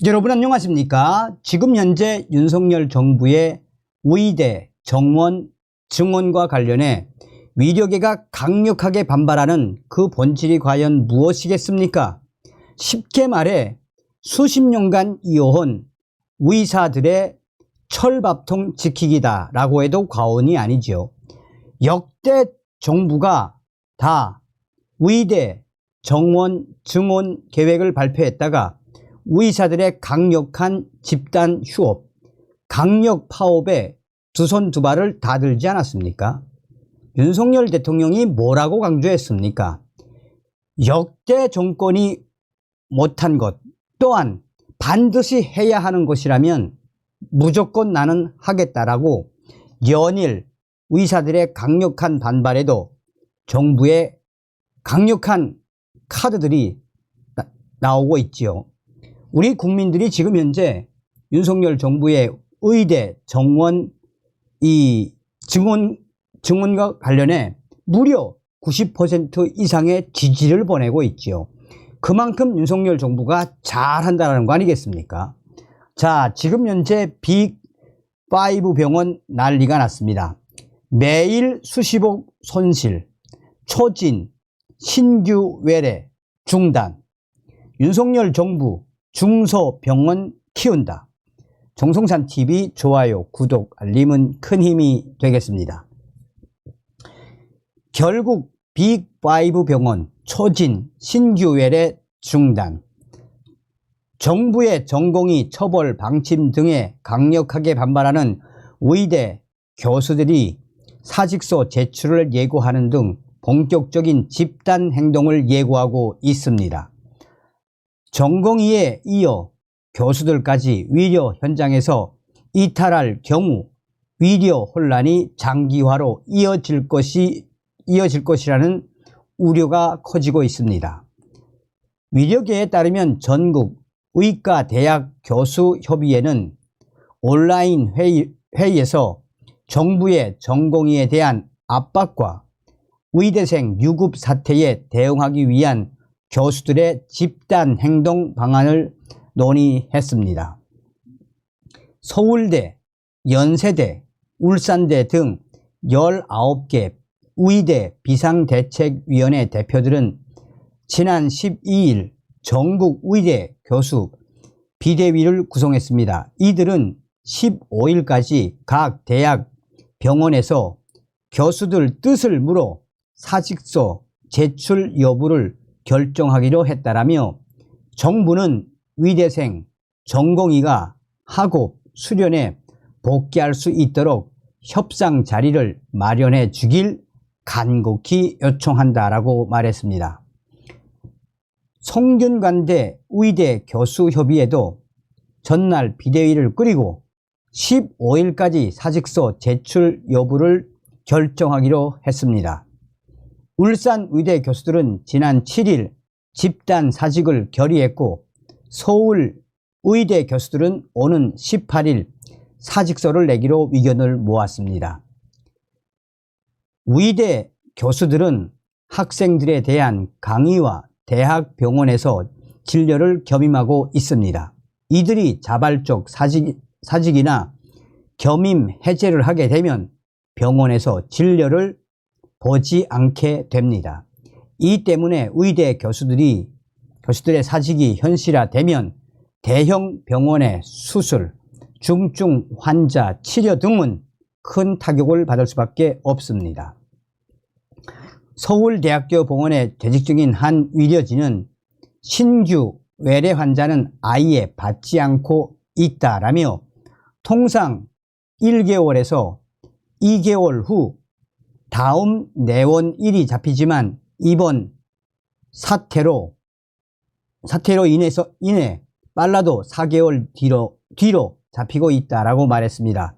여러분 안녕하십니까? 지금 현재 윤석열 정부의 의대 정원 증원과 관련해 위력계가 강력하게 반발하는 그 본질이 과연 무엇이겠습니까? 쉽게 말해 수십 년간 이어온 의사들의 철밥통 지키기다 라고 해도 과언이 아니죠. 역대 정부가 다 의대 정원 증원 계획을 발표했다가 의사들의 강력한 집단 휴업, 강력 파업에 두 손 두 발을 다 들지 않았습니까? 윤석열 대통령이 뭐라고 강조했습니까? 역대 정권이 못한 것 또한 반드시 해야 하는 것이라면 무조건 나는 하겠다라고 연일 의사들의 강력한 반발에도 정부의 강력한 카드들이 나오고 있지요. 우리 국민들이 지금 현재 윤석열 정부의 의대 정원 증원과 관련해 무려 90% 이상의 지지를 보내고 있지요. 그만큼 윤석열 정부가 잘한다는 거 아니겠습니까? 자, 지금 현재 빅5 병원 난리가 났습니다. 매일 수십억 손실, 초진, 신규 외래, 중단. 윤석열 정부 중소병원 키운다. 정성찬TV 좋아요, 구독, 알림은 큰 힘이 되겠습니다. 결국 빅5 병원 초진, 신규 외래 중단. 정부의 전공의 처벌 방침 등에 강력하게 반발하는 의대 교수들이 사직서 제출을 예고하는 등 본격적인 집단 행동을 예고하고 있습니다. 전공의에 이어 교수들까지 위려 현장에서 이탈할 경우 위려 혼란이 장기화로 이어질 것이라는 우려가 커지고 있습니다. 위려계에 따르면 전국 의과 대학 교수 협의회는 온라인 회의에서 정부의 전공의에 대한 압박과 의대생 유급 사태에 대응하기 위한 교수들의 집단 행동 방안을 논의했습니다. 서울대, 연세대, 울산대 등 19개 의대 비상대책위원회 대표들은 지난 12일 전국 의대 교수 비대위를 구성했습니다. 이들은 15일까지 각 대학 병원에서 교수들 뜻을 물어 사직서 제출 여부를 결정하기로 했다라며 정부는 의대생, 전공의가 학업, 수련에 복귀할 수 있도록 협상 자리를 마련해 주길 간곡히 요청한다라고 말했습니다. 성균관대 의대 교수협의회도 전날 비대위를 꾸리고 15일까지 사직서 제출 여부를 결정하기로 했습니다. 울산 의대 교수들은 지난 7일 집단 사직을 결의했고 서울 의대 교수들은 오는 18일 사직서를 내기로 의견을 모았습니다. 의대 교수들은 학생들에 대한 강의와 대학 병원에서 진료를 겸임하고 있습니다. 이들이 자발적 사직이나 겸임 해제를 하게 되면 병원에서 진료를 보지 않게 됩니다. 이 때문에 의대 교수들의 사직이 현실화되면 대형 병원의 수술, 중증 환자 치료 등은 큰 타격을 받을 수밖에 없습니다. 서울대학교 병원에 재직 중인 한 의료진은 신규 외래 환자는 아예 받지 않고 있다라며 통상 1개월에서 2개월 후 다음 내원일이 잡히지만 이번 사태로 인해 빨라도 4개월 뒤로 잡히고 있다라고 말했습니다.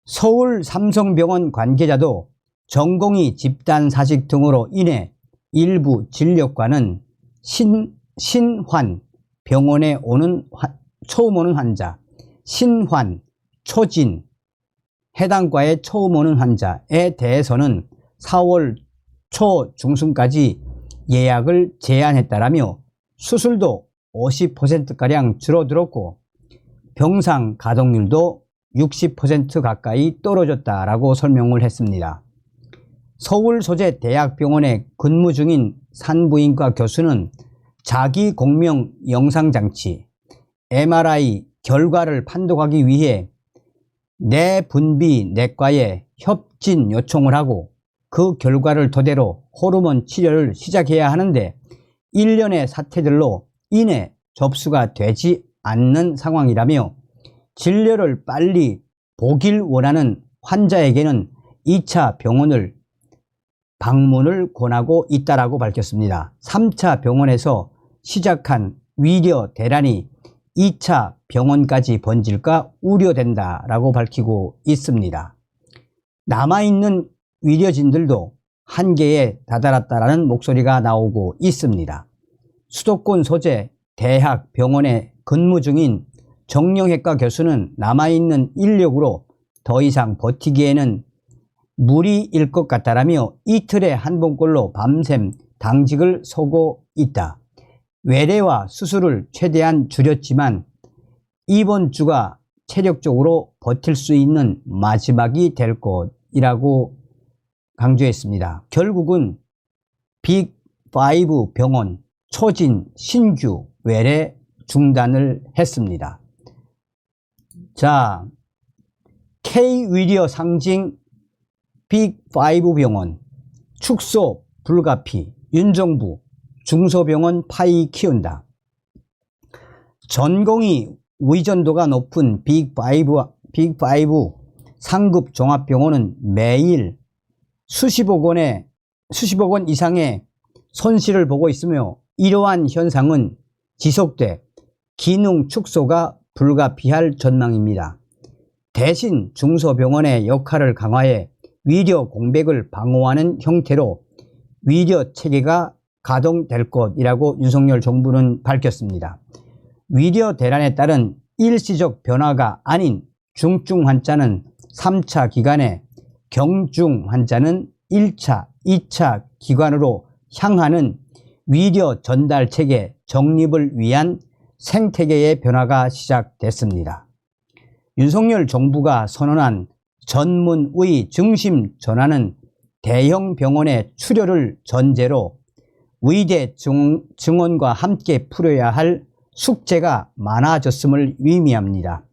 서울 삼성병원 관계자도 전공의 집단 사직 등으로 인해 일부 진료과는 신환 병원에 처음 오는 환자, 신환, 초진, 해당 과에 처음 오는 환자에 대해서는 4월 초 중순까지 예약을 제한했다라며 수술도 50%가량 줄어들었고 병상 가동률도 60% 가까이 떨어졌다라고 설명을 했습니다. 서울 소재 대학병원에 근무 중인 산부인과 교수는 자기 공명 영상장치 MRI 결과를 판독하기 위해 내분비 내과에 협진 요청을 하고 그 결과를 토대로 호르몬 치료를 시작해야 하는데 일련의 사태들로 인해 접수가 되지 않는 상황이라며 진료를 빨리 보길 원하는 환자에게는 2차 병원을 방문을 권하고 있다라고 밝혔습니다. 3차 병원에서 시작한 위려 대란이 2차 병원까지 번질까 우려된다라고 밝히고 있습니다. 남아있는 위려진들도 한계에 다다랐다라는 목소리가 나오고 있습니다. 수도권 소재 대학 병원에 근무 중인 정형외과 교수는 남아있는 인력으로 더 이상 버티기에는 무리일 것 같다라며 이틀에 한 번꼴로 밤샘 당직을 서고 있다. 외래와 수술을 최대한 줄였지만 이번 주가 체력적으로 버틸 수 있는 마지막이 될 것이라고 강조했습니다. 결국은 빅5 병원 초진 신규 외래 중단을 했습니다. 자, K-위리어 상징 빅5 병원 축소 불가피 윤정부 중소병원 파이 키운다. 전공의 의존도가 높은 빅5 상급 종합병원은 매일 수십억 원 이상의 손실을 보고 있으며 이러한 현상은 지속돼 기능 축소가 불가피할 전망입니다. 대신 중소병원의 역할을 강화해 위려 공백을 방어하는 형태로 위려 체계가 가동될 것이라고 윤석열 정부는 밝혔습니다. 위려 대란에 따른 일시적 변화가 아닌 중증 환자는 3차 기간에 경중 환자는 1차, 2차 기관으로 향하는 위려 전달 체계 정립을 위한 생태계의 변화가 시작됐습니다. 윤석열 정부가 선언한 전문의 중심 전환은 대형 병원의 출혈을 전제로 의대 증원과 함께 풀어야 할 숙제가 많아졌음을 의미합니다.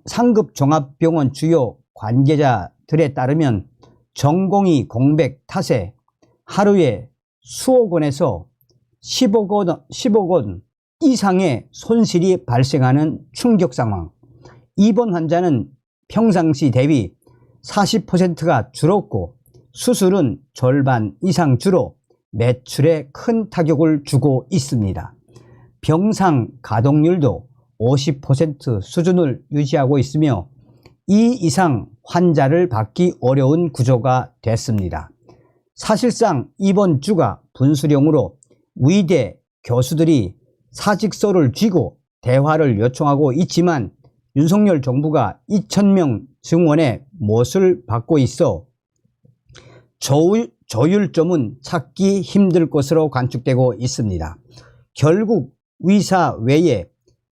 상급 종합병원 주요 관계자들에 따르면 전공의 공백 탓에 하루에 수억 원에서 10억 원 이상의 손실이 발생하는 충격 상황. 입원 환자는 평상시 대비 40%가 줄었고 수술은 절반 이상 줄어 매출에 큰 타격을 주고 있습니다. 병상 가동률도 50% 수준을 유지하고 있으며 이 이상 환자를 받기 어려운 구조가 됐습니다. 사실상 이번 주가 분수령으로 의대 교수들이 사직서를 쥐고 대화를 요청하고 있지만 윤석열 정부가 2,000명 증원의 못을 받고 있어 조율점은 찾기 힘들 것으로 관측되고 있습니다. 결국 의사 외에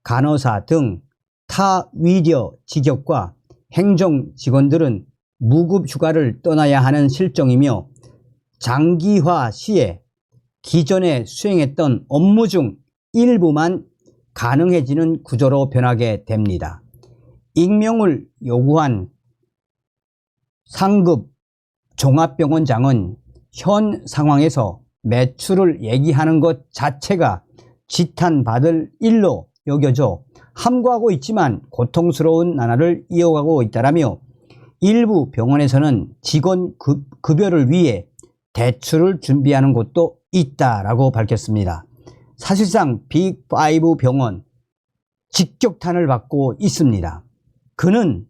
간호사 등 타 위려 직역과 행정 직원들은 무급 휴가를 떠나야 하는 실정이며 장기화 시에 기존에 수행했던 업무 중 일부만 가능해지는 구조로 변하게 됩니다. 익명을 요구한 상급 종합병원장은 현 상황에서 매출을 얘기하는 것 자체가 지탄받을 일로 여겨져 함구하고 있지만 고통스러운 나날을 이어가고 있다라며 일부 병원에서는 직원 급여를 위해 대출을 준비하는 곳도 있다라고 밝혔습니다. 사실상 빅5 병원 직격탄을 받고 있습니다. 그는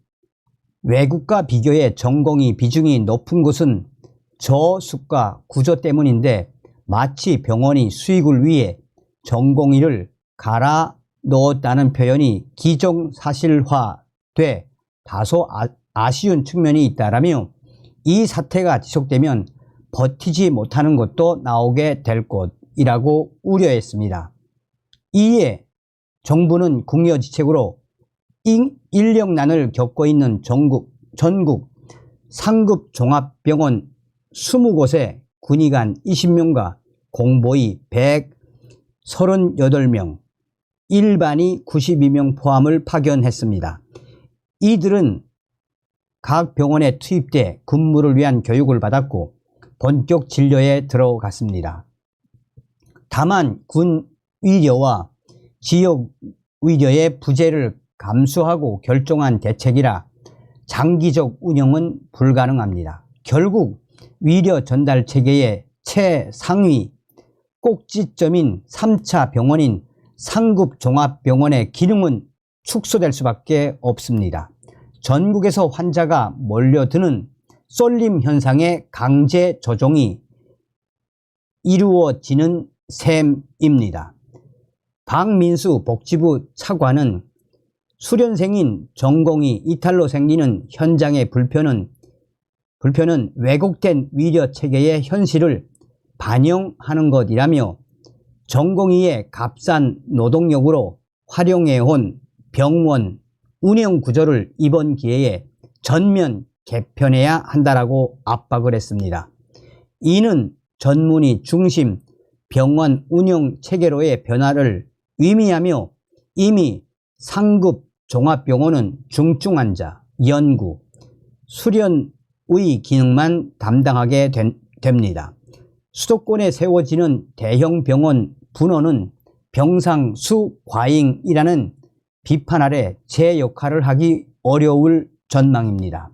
외국과 비교해 전공의 비중이 높은 곳은 저수가 구조 때문인데 마치 병원이 수익을 위해 전공의를 갈아 넣었다는 표현이 기정사실화돼 다소 아쉬운 측면이 있다라며 이 사태가 지속되면 버티지 못하는 것도 나오게 될 것이라고 우려했습니다. 이에 정부는 궁여지책으로 인력난을 겪고 있는 전국 상급 종합병원 20곳에 군의관 20명과 공보의 138명, 일반의 92명 포함을 파견했습니다. 이들은 각 병원에 투입돼 근무를 위한 교육을 받았고 본격 진료에 들어갔습니다. 다만 군 의료와 지역 의료의 부재를 감수하고 결정한 대책이라 장기적 운영은 불가능합니다. 결국 의료 전달 체계의 최상위 꼭지점인 3차 병원인 상급 종합병원의 기능은 축소될 수밖에 없습니다. 전국에서 환자가 몰려드는 쏠림 현상의 강제 조정이 이루어지는 셈입니다. 박민수 복지부 차관은 수련생인 전공이 이탈로 생기는 현장의 불편은 왜곡된 의료 체계의 현실을 반영하는 것이라며 전공의의 값싼 노동력으로 활용해온 병원 운영 구조를 이번 기회에 전면 개편해야 한다라고 압박을 했습니다. 이는 전문의 중심 병원 운영 체계로의 변화를 의미하며 이미 상급 종합병원은 중증 환자, 연구, 수련의 기능만 담당하게 됩니다. 수도권에 세워지는 대형 병원 분원은 병상 수 과잉이라는 비판 아래 제 역할을 하기 어려울 전망입니다.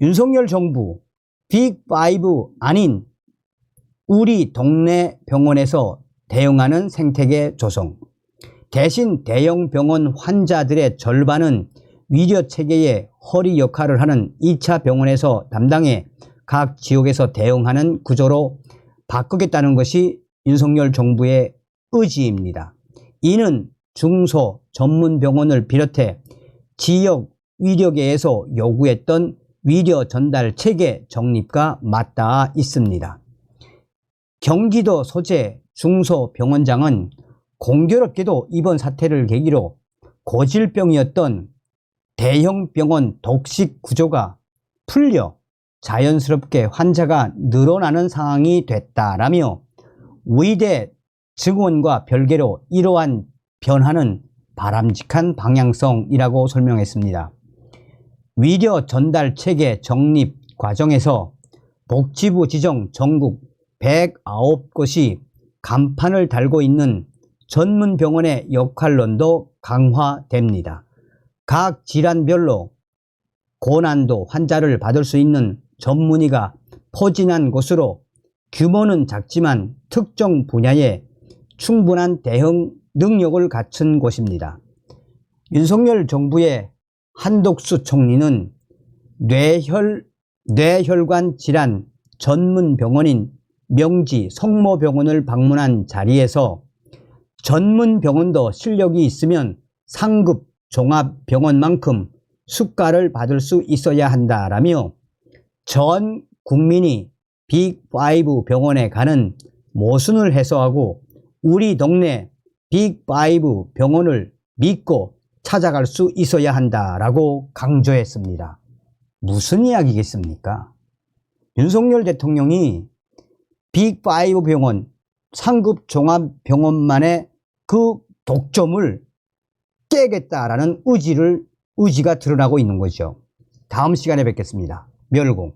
윤석열 정부 빅5 아닌 우리 동네 병원에서 대응하는 생태계 조성, 대신 대형 병원 환자들의 절반은 의료체계의 허리 역할을 하는 2차 병원에서 담당해 각 지역에서 대응하는 구조로 바꾸겠다는 것이 윤석열 정부의 의지입니다. 이는 중소 전문병원을 비롯해 지역 의료계에서 요구했던 의료 전달 체계 정립과 맞닿아 있습니다. 경기도 소재 중소병원장은 공교롭게도 이번 사태를 계기로 고질병이었던 대형 병원 독식 구조가 풀려 자연스럽게 환자가 늘어나는 상황이 됐다라며 의대 증원과 별개로 이러한 변화는 바람직한 방향성이라고 설명했습니다. 의료 전달 체계 정립 과정에서 복지부 지정 전국 109곳이 간판을 달고 있는 전문병원의 역할론도 강화됩니다. 각 질환별로 고난도 환자를 받을 수 있는 전문의가 포진한 곳으로 규모는 작지만 특정 분야에 충분한 대응 능력을 갖춘 곳입니다. 윤석열 정부의 한독수 총리는 뇌혈관 질환 전문병원인 명지 성모병원을 방문한 자리에서 전문병원도 실력이 있으면 상급 종합병원만큼 수가를 받을 수 있어야 한다라며 전 국민이 빅5 병원에 가는 모순을 해소하고 우리 동네 빅5 병원을 믿고 찾아갈 수 있어야 한다라고 강조했습니다. 무슨 이야기겠습니까? 윤석열 대통령이 빅5 병원, 상급 종합병원만의 그 독점을 깨겠다라는 의지가 드러나고 있는 거죠. 다음 시간에 뵙겠습니다. 멸공.